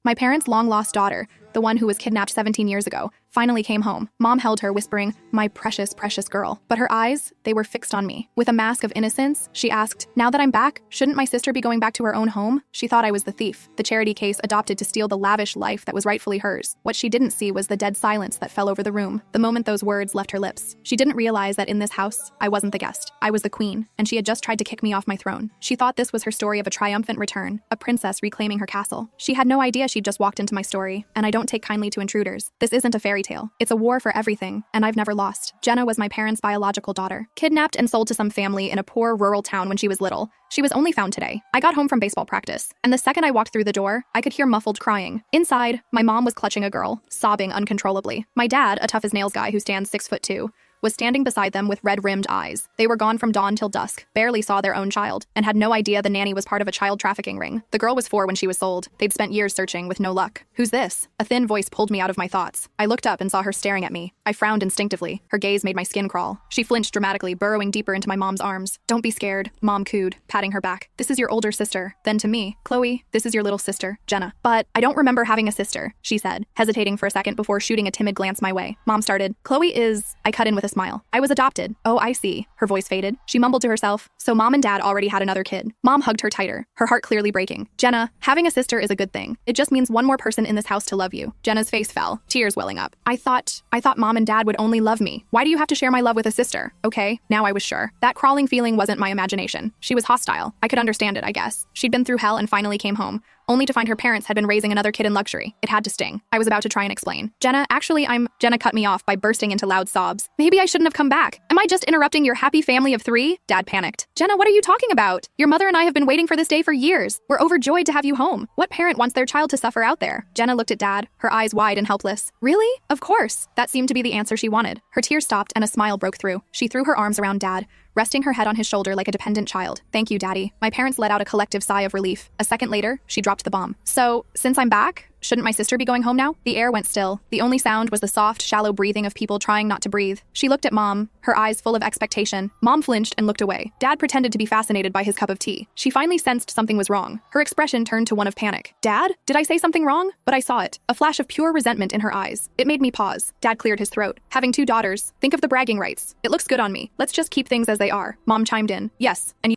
My parents' long-lost daughter, the one who was kidnapped 17 years ago, finally came home. Mom held her, whispering, "My precious, precious girl." But her eyes, they were fixed on me. With a mask of innocence, she asked, "Now that I'm back, shouldn't my sister be going back to her own home?" She thought I was the thief, the charity case adopted to steal the lavish life that was rightfully hers. What she didn't see was the dead silence that fell over the room the moment those words left her lips. She didn't realize that in this house, I wasn't the guest. I was the queen, and she had just tried to kick me off my throne. She thought this was her story of a triumphant return, a princess reclaiming her castle. She had no idea she'd just walked into my story, and I don't take kindly to intruders. This isn't a fairy tale. It's a war for everything, and I've never lost. Jenna was my parents' biological daughter, kidnapped and sold to some family in a poor rural town when she was little. She was only found today. I got home from baseball practice, and the second I walked through the door, I could hear muffled crying. Inside, my mom was clutching a girl, sobbing uncontrollably. My dad, a tough-as-nails guy who stands 6'2", was standing beside them with red-rimmed eyes. They were gone from dawn till dusk, barely saw their own child, and had no idea the nanny was part of a child trafficking ring. The girl was 4 when she was sold. They'd spent years searching, with no luck. "Who's this?" A thin voice pulled me out of my thoughts. I looked up and saw her staring at me. I frowned instinctively. Her gaze made my skin crawl. She flinched dramatically, burrowing deeper into my mom's arms. "Don't be scared," Mom cooed, patting her back. "This is your older sister." Then to me, "Chloe, this is your little sister, Jenna." "But I don't remember having a sister," she said, hesitating for a second before shooting a timid glance my way. Mom started, "Chloe is..." I cut in with a smile. "I was adopted." "Oh, I see." Her voice faded. She mumbled to herself, "So Mom and Dad already had another kid." Mom hugged her tighter, her heart clearly breaking. "Jenna, having a sister is a good thing. It just means one more person in this house to love you." Jenna's face fell, tears welling up. I thought Mom and Dad would only love me. Why do you have to share my love with a sister?" Okay, now I was sure. That crawling feeling wasn't my imagination. She was hostile. I could understand it, I guess. She'd been through hell and finally came home, only to find her parents had been raising another kid in luxury. It had to sting. I was about to try and explain. Jenna cut me off by bursting into loud sobs. "Maybe I shouldn't have come back. Am I just interrupting your happy family of 3? Dad panicked. "Jenna, what are you talking about? Your mother and I have been waiting for this day for years. We're overjoyed to have you home. What parent wants their child to suffer out there?" Jenna looked at Dad, her eyes wide and helpless. "Really? Of course." That seemed to be the answer she wanted. Her tears stopped and a smile broke through. She threw her arms around Dad, resting her head on his shoulder like a dependent child. "Thank you, Daddy." My parents let out a collective sigh of relief. A second later, she dropped the bomb. "So, since I'm back, shouldn't my sister be going home now?" The air went still. The only sound was the soft, shallow breathing of people trying not to breathe. She looked at Mom, her eyes full of expectation. Mom flinched and looked away. Dad pretended to be fascinated by his cup of tea. She finally sensed something was wrong. Her expression turned to one of panic. "Dad? Did I say something wrong?" But I saw it. A flash of pure resentment in her eyes. It made me pause. Dad cleared his throat. "Having 2 daughters. Think of the bragging rights. It looks good on me. Let's just keep things as they are." Mom chimed in. "Yes, and